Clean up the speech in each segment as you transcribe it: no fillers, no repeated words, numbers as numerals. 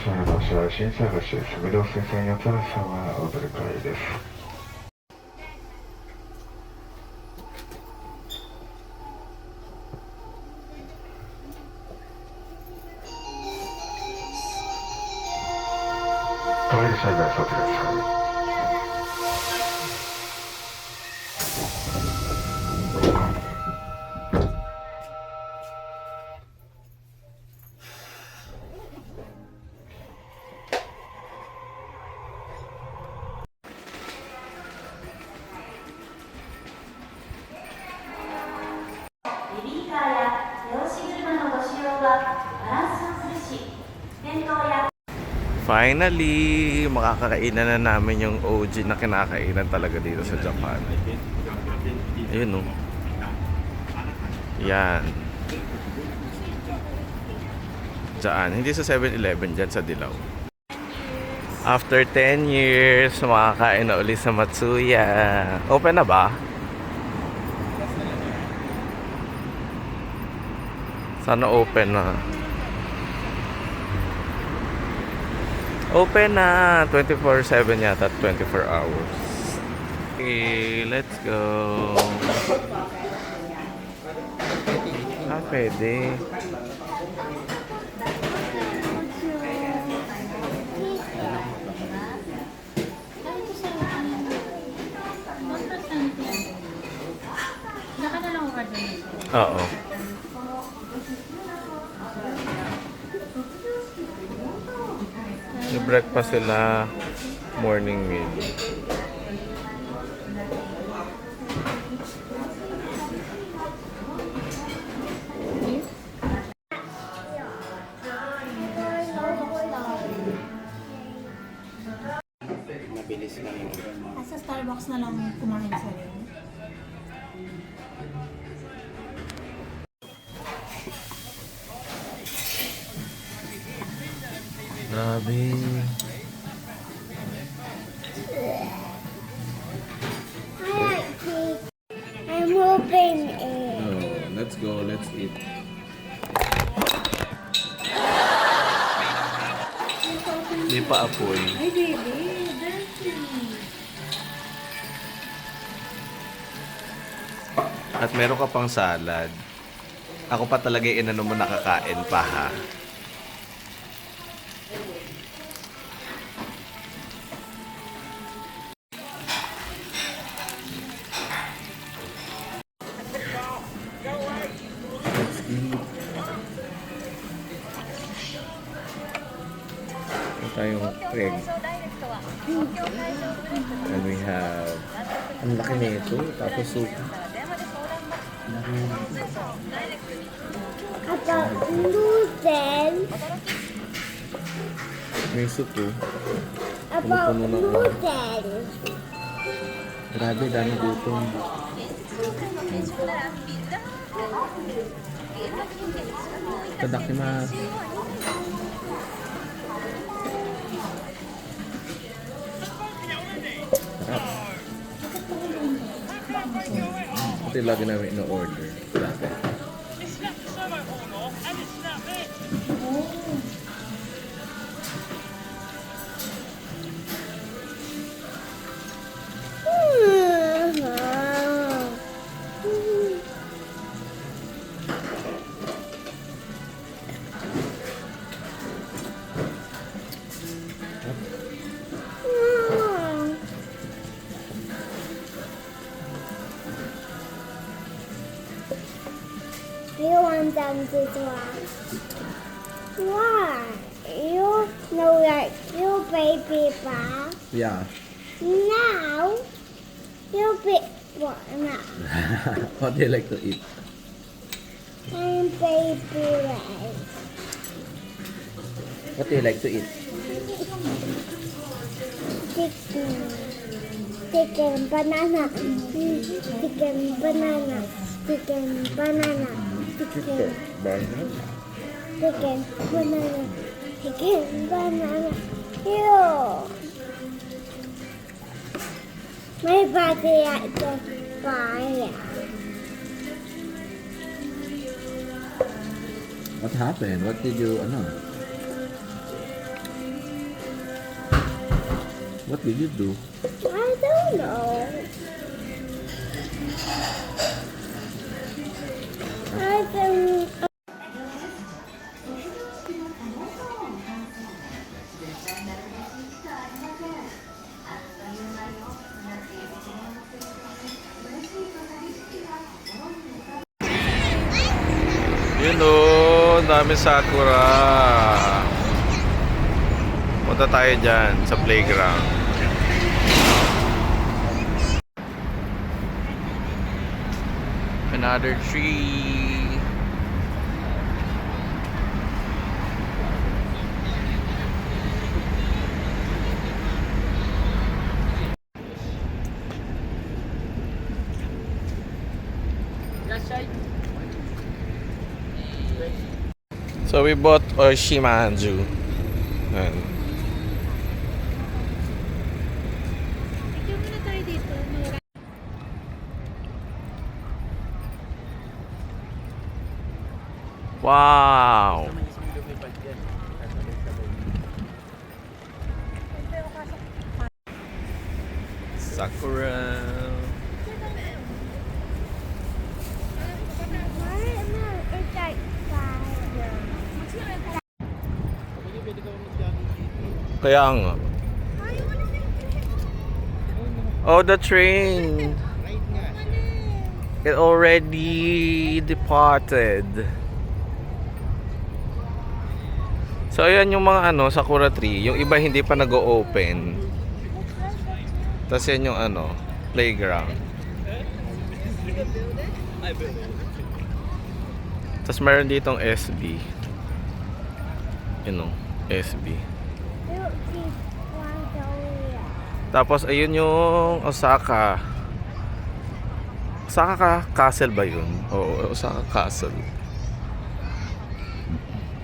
車の場所は新佐橋です。御堂筋線四つ橋線はお取り換えです。トイレ車が外です。ベビーカーや手押し車のご使用はバランスを崩し、転倒や Finally, makakakainan na namin yung OG na kinakainan talaga dito sa Japan. Ayun o. Yan. Diyan. Hindi sa 7-Eleven, dyan sa Dilaw. After 10 years, makakain na ulit sa Matsuya. Open na ba? Sana open na. Open na 24/7 yata, 24 hours. Okay, let's go. Pwede. Oo. May breakfast sila, morning meal. Mabilis lang yung Sa Starbucks na lang kumain sa rin. Grabe. I'm hoping it. Oh, let's go, let's eat. Hindi pa apoy. Ay, baby, dirty. At meron ka pang salad. Ako pa talaga yung inano mo nakakain pa ha. Let's eat. Ito tayong egg. And we have... Ang laki na ito. Tapos soup. About noodles. May soup oh. About Puno-puno ng noodles. Grabe, dami gutom. Tadakimasu. Sarap. Ito yung lagi namin ino-order. Dati. You want them to try? Why? You know like you baby bath. Yeah. Now you big one now. What do you like to eat? And baby rice. What do you like to eat? Chicken. Chicken banana. Chicken banana. Chicken banana. Chicken. Banana. Chicken banana. Chicken banana. Ew. My body at the fire. What happened? What did you, ano? What did you do? I don't know. I don't. Yun o, dami sakura. Punta tayo dyan sa playground. Another tree. So we bought Oshimanju. Ayan. Picture muna tayo dito. Wow! Sakura. It's like fire. Kaya nga. Oh, the train. It already departed. So, ayan yung mga Sakura tree. Yung iba hindi pa nag-o-open. Tapos yan yung playground. Tapos meron ditong SB. Yun o, SB. Tapos ayun yung Osaka. Osaka Castle ba yun? Oo, Osaka Castle.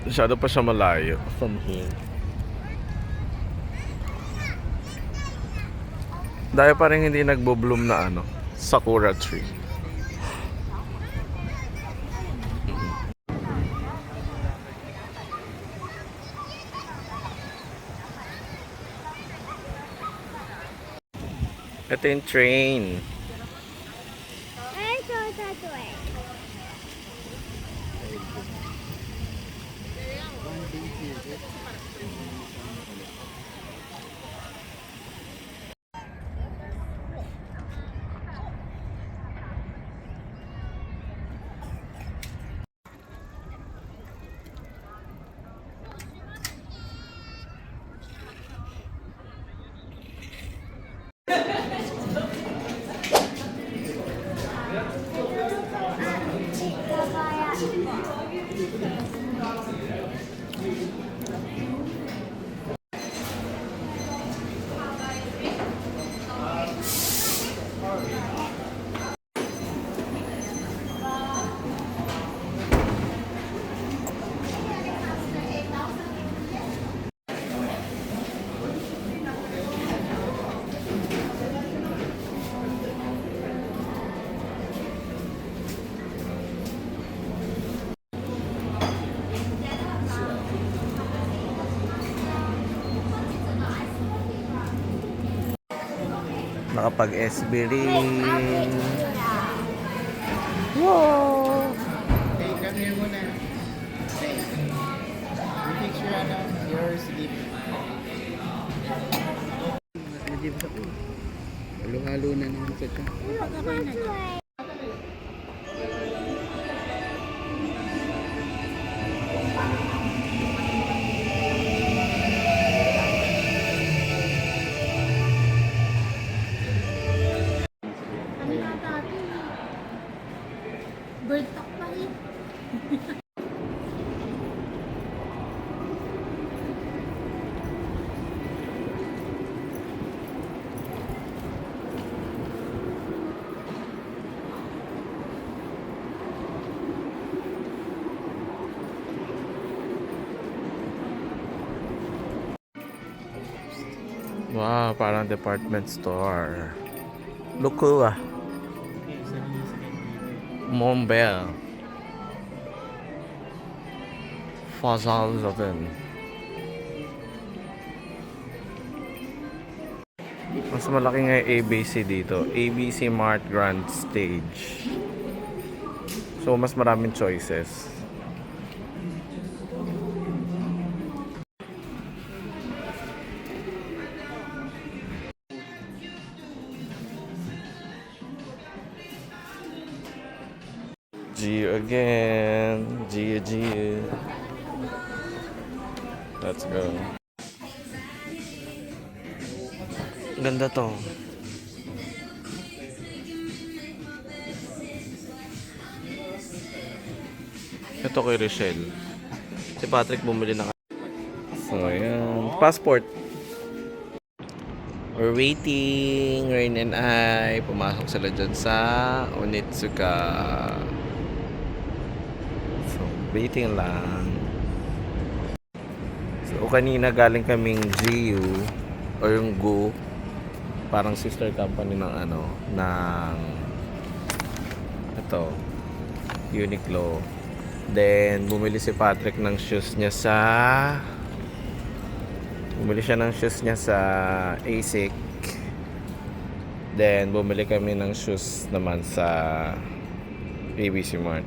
Masyado pa siya malayo from here. Dahil pa rin hindi nagbo-bloom na Sakura tree. Ito yung train. I go that way. Nakapag-SB rin. Whoa. Hey, come here muna. Yung picture your sleep. Nadibs ako. Halo-halo na naman sa ka. Bird talk pa eh. Wow, parang department store. Lukua. Montbell. Fazal Zaven. malaki nga yung ABC dito. ABC Mart Grand Stage. So, mas maraming choices. Gio again. Gio. Let's go. Ganda to. Ito kay Rochelle. Si Patrick bumili na. So, ayan. Passport. We're waiting. Rain and I. Pumasok sila dyan sa Onitsuka. So, waiting lang. So, kanina galing kaming GU or yung GU. Parang sister company ng ng ito, Uniqlo. Then, bumili si Patrick ng shoes niya sa ASIC. Then, bumili kami ng shoes naman sa ABC Mart.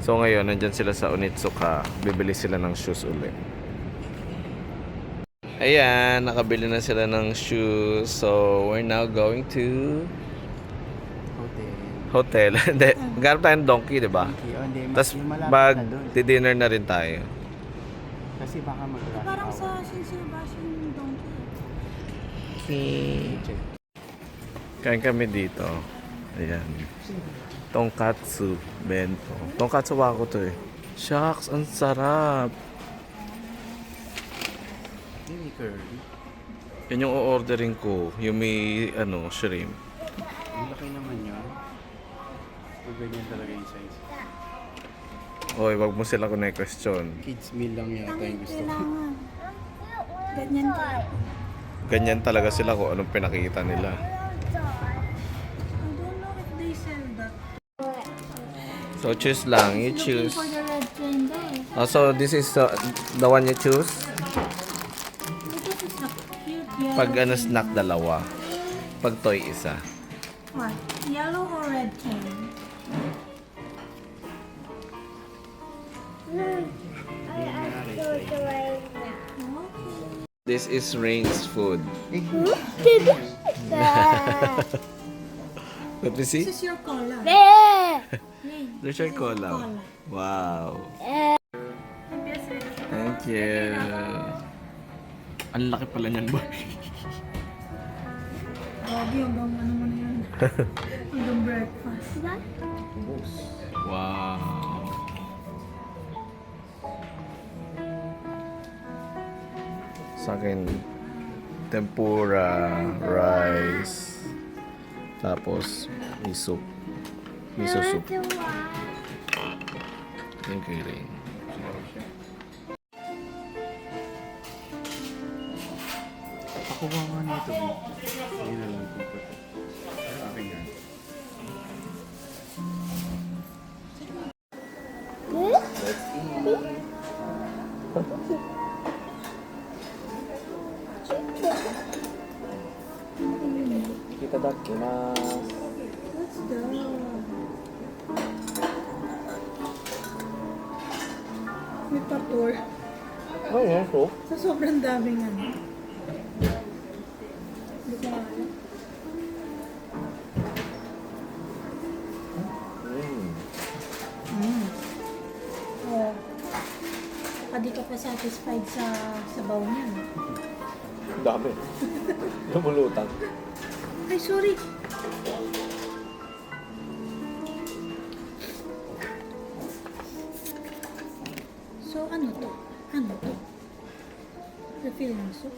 So, ngayon, nandyan sila sa Onitsuka. Bibili sila ng shoes ulit. Ayan, nakabili na sila ng shoes. So, we're now going to hotel. Hindi, maghanap tayo ng donkey, di ba? Tapos, mag-dinner na rin tayo. Kasi baka mag-rush Parang hour. sa Shinsebashi donkey. Okay. Kain kami dito. Ayan. Tonkatsu bento. Tonkatsu wako to eh. Shucks, ang sarap. Hindi curly. Yan yung o-ordering ko. Yung may, shrimp. Ang laki naman yun. So, ganyan talaga yung size. Oy, wag mo sila question. Kids meal lang yata yung gusto ko. Kailangan. Ganyan ka. Ganyan talaga sila kung anong pinakita nila. I don't know if they sell that. So, choose lang. You choose. Looking for the red train there. Oh, so, this is the one you choose? Because it's a cute yellow Pag train. snack, dalawa. Pag toy, isa. What? Yellow or red train? I asked you to right now. This is Rain's food. Let me see. This is your cola. There. Rain. There's your cola. Wow. Thank you. Ang laki pala niyan, boy. Grabe, hanggang ano mo na yun. Hanggang breakfast. Wow. Sa akin, tempura, rice, tapos miso soup. Thank you, Rain. Ako ba nga nito? Hindi na lang kung pati. Akin yan. Itadakimasu. What's that? May pator. Oh, yeah, so. Sa sobrang daming ano. Hindi ko alam. Oh. Baka di ka pa satisfied sa sabaw niya. No? Dami. Lumulutang. Ay, sorry. So, ano to? Ano to? Refill ng soup?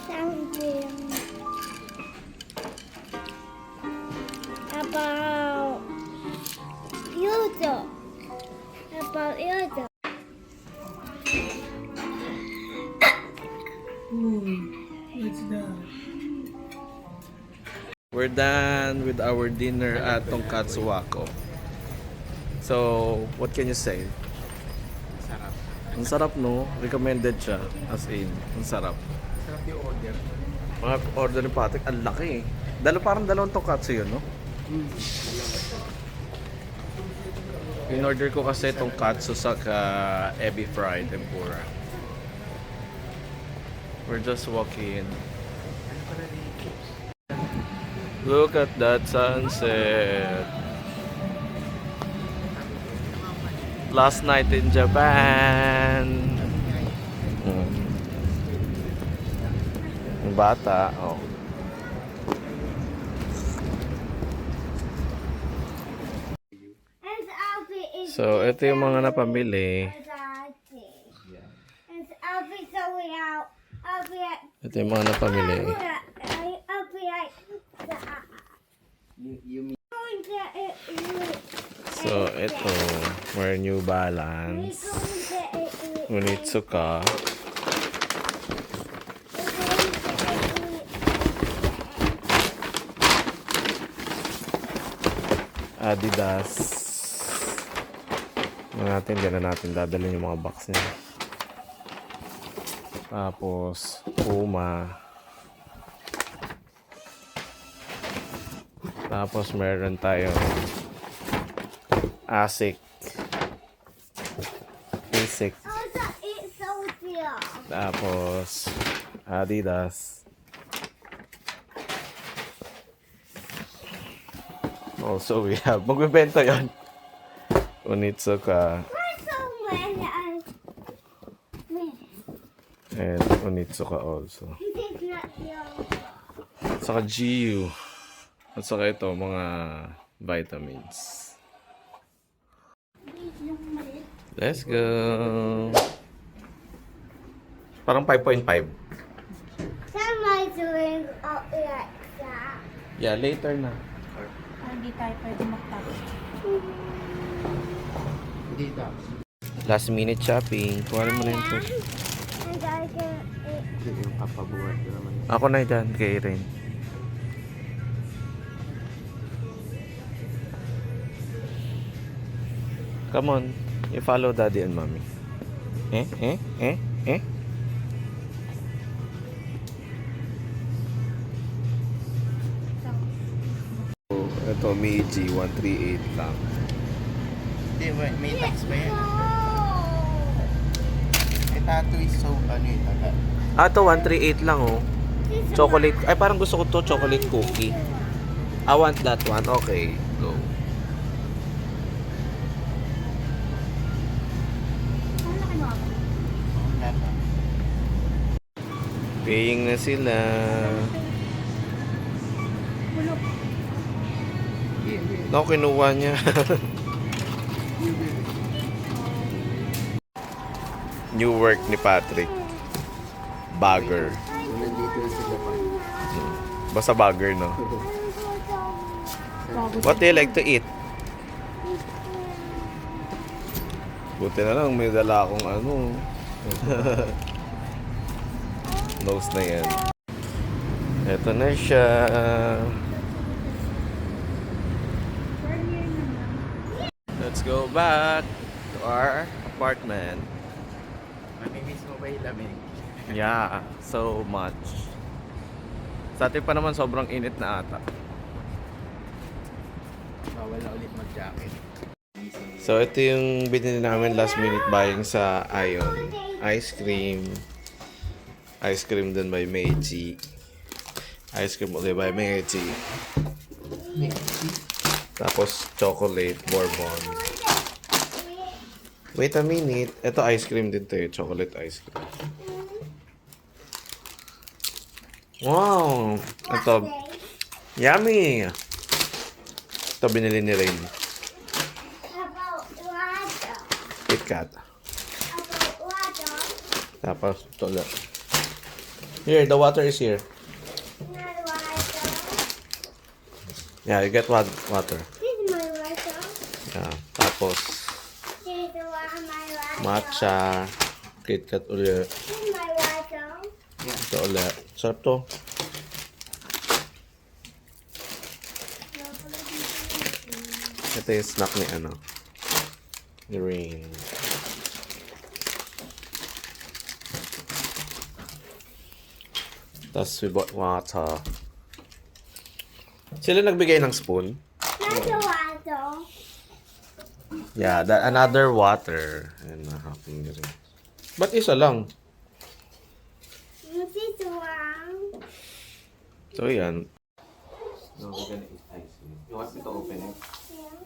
Something about Yodo. About Yodo. What's that? We're done with our dinner at Tonkatsu Wako. So, what can you say? Ang sarap, no? Recommended siya. As in, ang sarap. Sarap yung order. Mga order ni Patrick, ang laki eh. Parang dalawang tongkatsu yun, no? In-order ko kasi tongkatsu sa ebi fried tempura. We're just walking. Look at that sunset. Last night in Japan. Yung bata, oh. And Alfie is So, ito yung mga napamili. And Alfie going out. Alfie at Ito yung mga napamili. Alfie at You mean So, ito. More New Balance. Onitsuka. Adidas. Natin, dyan na natin dadalhin yung mga box niya. Tapos, Puma. Tapos, meron tayong Asics. It's Sophia. Tapos, Adidas. Also, we have, magbibenta yan. Onitsuka Where's so many? and Onitsuka also. This is not yours. Saka GU. At saka ito, mga vitamins. Let's go! Parang 5.5. Somebody's doing like that. Yeah, later na. Hindi tayo pwede magtapos. dito? Last minute shopping. Kuha mo na yung first. And I can eat. Yung papabuhat ko naman. Ako na dyan kay Rain. Come on. You follow daddy and mommy. Eh? Ito, Meiji 138 lang. Hindi, may tax pa yan. No. May tattoo is so, ano yun, taga. Ah, ito 138 lang oh. This is Chocolate. Ay, parang gusto ko to chocolate cookie. I want that one. Okay, go. Nata. Paying na sila. Bulok. No, kinuha niya. New work ni Patrick. Bagger. So, nandito na sila pa. Basta bagger, no? What do you like to eat? Buti na lang, may dala akong ano. Nose na yan. Ito na siya. Let's go back to our apartment. Mamimiss mo ba yung lamig? Yeah, so much. Sa atin pa naman sobrang init na ata. Bawal na ulit mag-jacket. So ito yung binili namin last minute buying sa Ion. Ice cream. Ice cream dun by Meiji. Ice cream ulit by Meiji. Tapos chocolate bourbon. Wait a minute. Ito ice cream din to eh. Chocolate ice cream. Wow! Ito. Yummy! Ito binili ni Rain. About water. KitKat. About water. Tapos ito ulit. Here, the water is here. Not water. Yeah, you get water. This is my water. Yeah. Tapos This is my water. matcha. KitKat ulit. This is my water. Ito ulit. Sarap to. Ito yung snack ni ano. Ni Rain. Tapos we bought water. Sila nagbigay ng spoon? Not the water. Yeah, another water. Ayan, nakapin nyo rin. Ba't isa lang? This one. So, yan. No, we're gonna eat ice cream. You want me to open it? Yeah.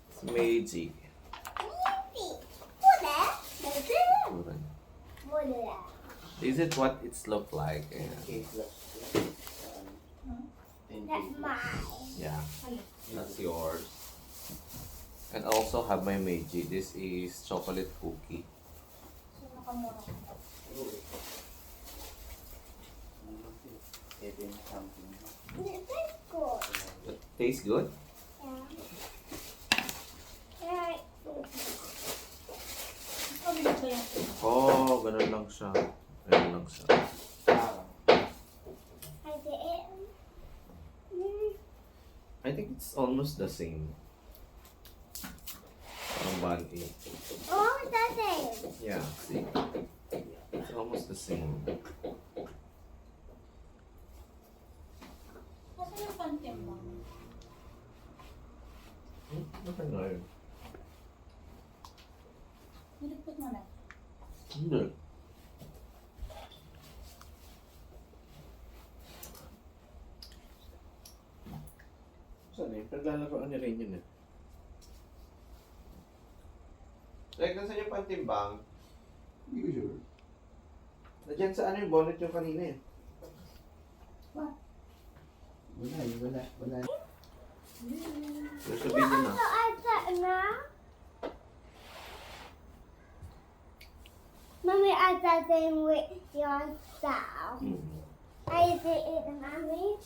It's Meiji. Is it what it's look like? That's mine. Yeah. That's yours. And also have my Meiji. This is chocolate cookie. It tastes good. It tastes good? Yeah. Right. Oh, ganun lang siya. Ganun lang siya. I did it. I think it's almost the same. Parang bunny. Oh, that's it. Yeah, see? It's almost the same. Kasi yung pantem mo. Bakit nga yun? Nilipot mo na. Hindi. Saan eh? Naglalaroan ni Rain yun eh. Like, nasan yung pantimbang? Hindi ko sure. Nandiyan sa ano yung bonnet yung kanina eh. Wala. Pero sabihin nyo na. So I said now. Mommy, I said same with yourself. I did it, Mommy.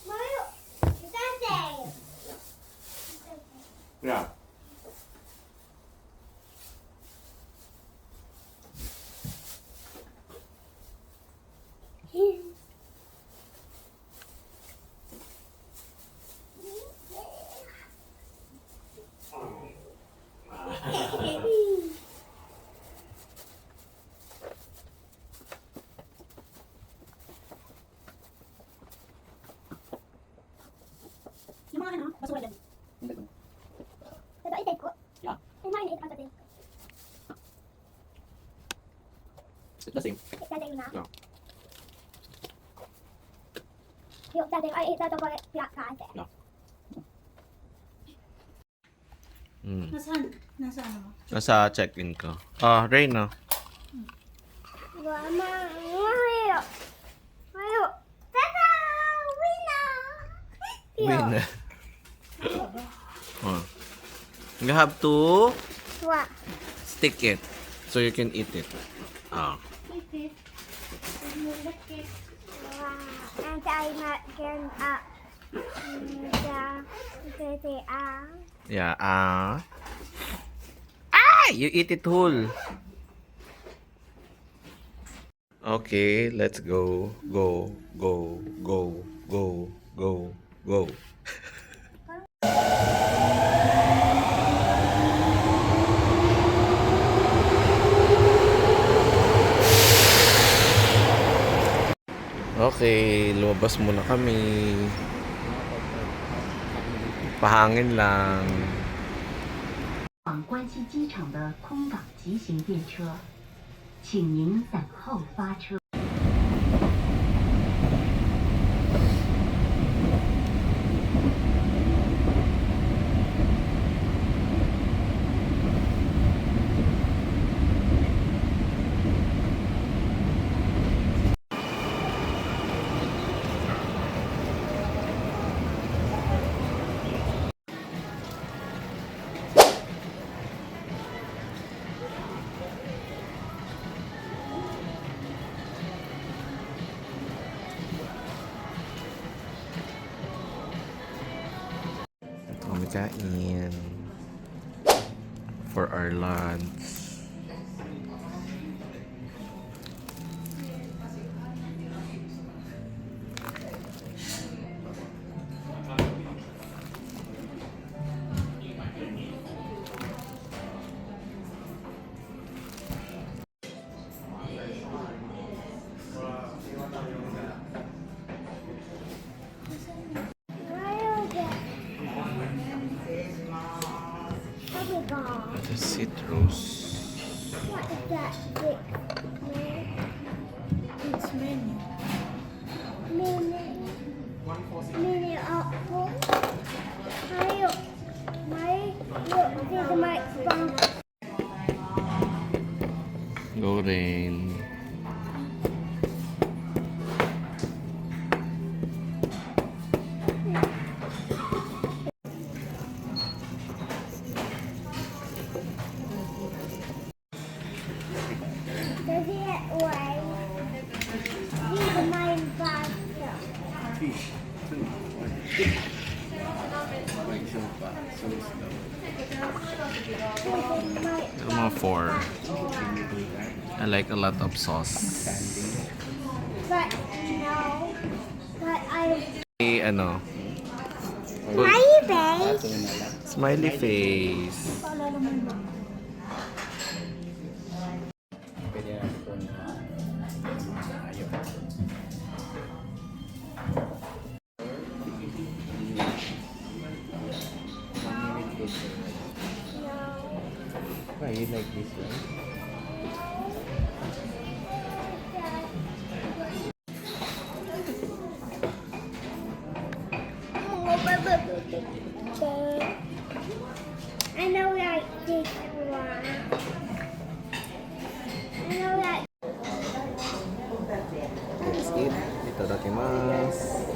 Mommy, that's it. Yeah. Yung mga ano, basura dyan. Pero I take it. Yeah. And mine is also It's the same. it's the same now. Yeah. Yung dati ay ito to pala pinakaase. Nasaan? Nasa ano mo? Nasa check-in ko. Ah, Rain ah. Mama, Mario. Mario. Tada! Winner! Win. Oh. You have to What? stick it so you can eat it. Ah. Wow. And I'm not getting up. Yeah. Ah. Ah! You eat it whole. Okay, let's go. Go. Go. Go. Go. Go. Go. Okay, lumabas muna kami. Pahangin lang. 往关西机场的空港急行电车，请您等候发车。 Kami kain for our lunch. citrus. What is that big It's menu. mini apple? Look, there's my phone. Go rin. Does it weigh? These are my bags. Fish. Like sopa. So slow. Mga 4. I like a lot of sauce. But no. But Ano? my face. Smiley face. Paalala mo ba? Pwede na ito na ayaw. Why you like this one? I know like this one. I know like Let's eat. Itadakimasu.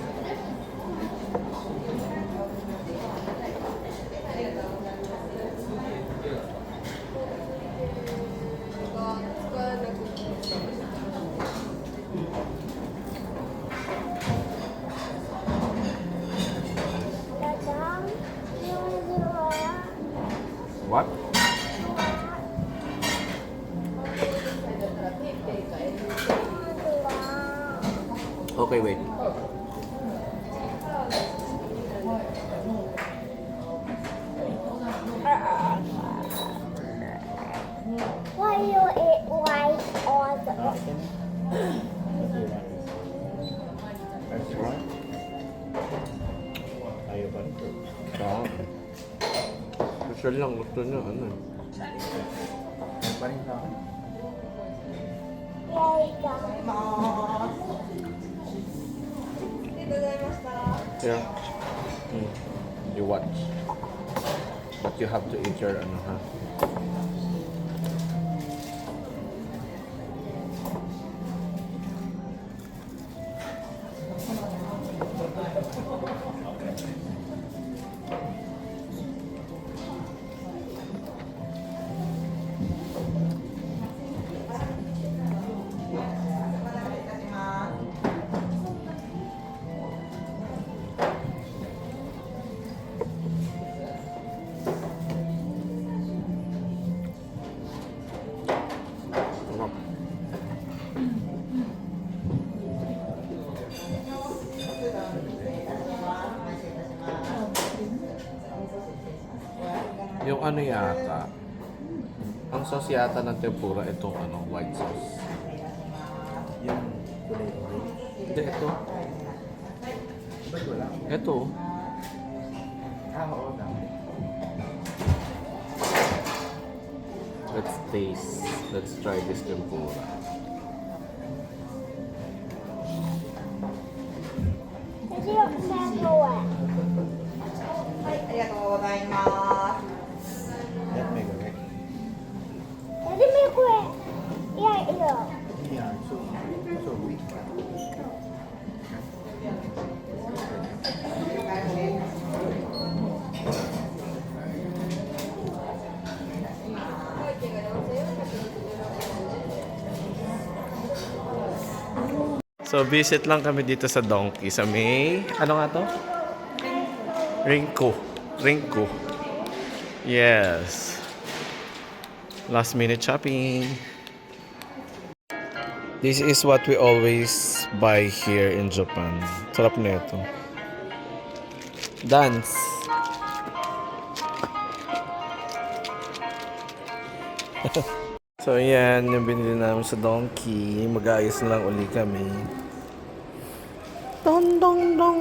What? Okay, wait. why you eat white or the First one. Ayaw ba nito? Oo. Gusto lang, gusto niya, ano. Ayaw pa rin sa akin. Yeah. You watch. But you have to eat your, ano, ha? Sarap. Yung ano yata, ang sauce yata ng tempura, itong ano, white sauce. Yung kulay orange. Hindi, ito. Ba't wala? Ito. Oo, dami. Let's taste. Let's try this tempura. Does it look everywhere? That may correct. Does it make it? Yeah, yeah. Yeah, so weak. So, visit lang kami dito sa Donkey. Sa may, ano nga to? Ringko. Ringko. Yes. Last minute shopping. This is what we always buy here in Japan. Sarap na ito. Dance. So, yan. Yung binili namin sa Donkey. Mag-aayos na lang uli kami. Dong, dong, dong.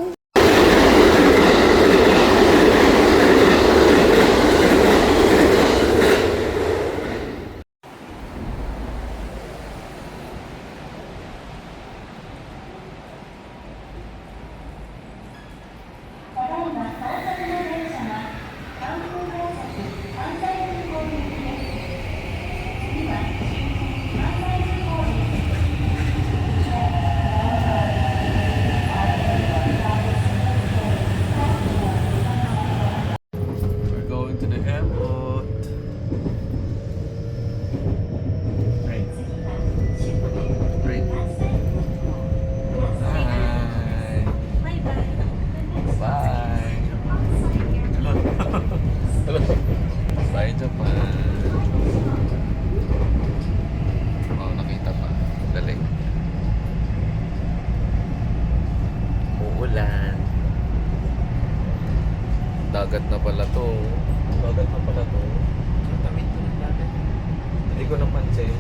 ko napansin.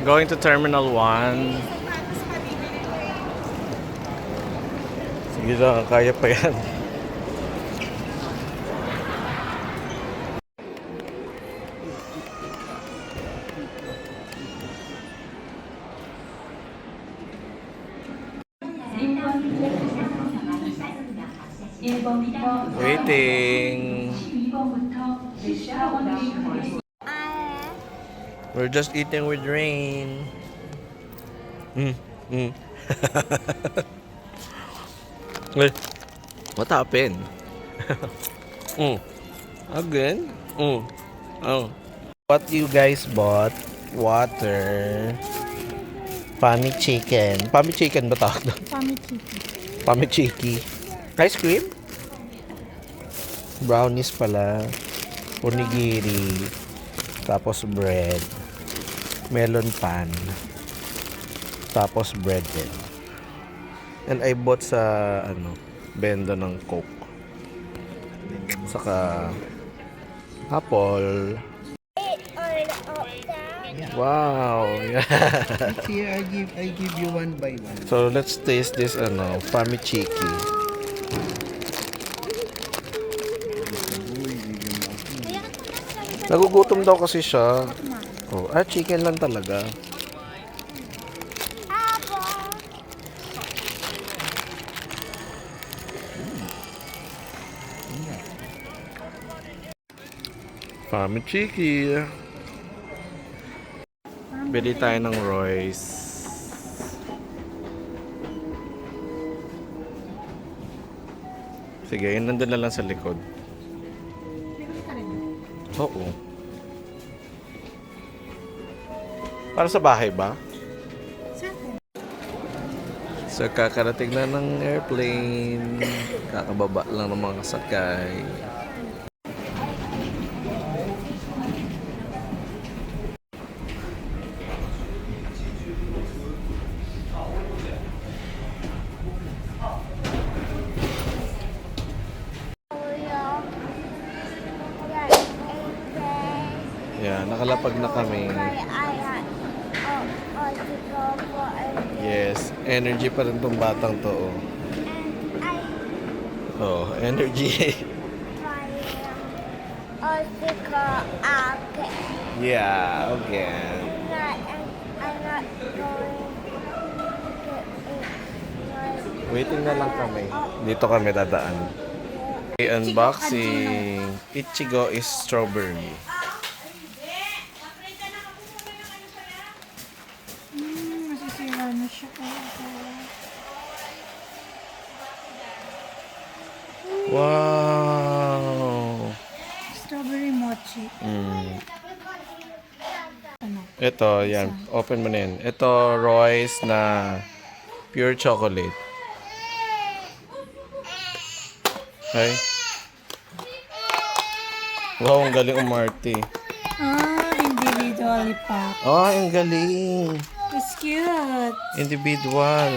Going to Terminal 1. Sige lang, kaya pa yan. Waiting. We're just eating with rain. Wait, what happened? Again? Oh. What you guys bought? Water. Pami chicken. Pami chicken ba tawag doon? Pami chiki. Ice cream? Brownies pala. Onigiri. Tapos bread. Melon pan. Tapos bread din. And I bought sa benda ng Coke. Saka apple. Wow. Yeah. Here, I give you one by one. So let's taste this Pami chiki. Nagugutom daw kasi siya. Oh, chicken lang talaga. Pami chiki. Bili tayo ng Royce. Sige, yun nandun na lang sa likod. Oo. Para sa bahay ba? So, kakarating na ng airplane. Kakababa lang ng mga kasakay. Yeah, nakalapag na kami. Yes, energy pa rin tong batang to. Oh, energy. Yeah, okay. Waiting na lang kami. Dito kami dadaan. Unboxing. Ichigo is strawberry. Masisira na siya. Wow! Strawberry mochi. Ano? Ito, yan. Open mo na yan. Ito, Royce na pure chocolate. Okay? Wow, ang galing umarte. Individually packed. Oh, ang galing. It's cute. Individual.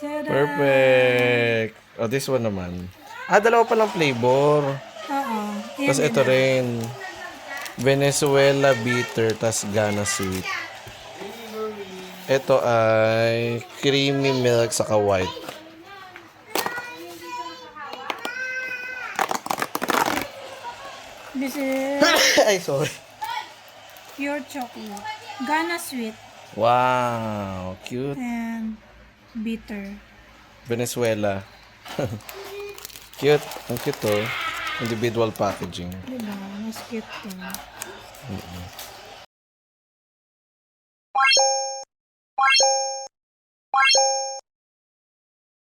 Tada! Perfect. Oh, this one naman. Dalawa palang flavor. Oo. Tapos ito rin. Venezuela bitter, tas Ghana sweet. Ito ay creamy milk saka white. This is Ay, sorry. pure chocolate. Ghana sweet Wow, cute. and bitter. Venezuela. Cute. Ang cute oh. Individual packaging. Diba? Mas cute to.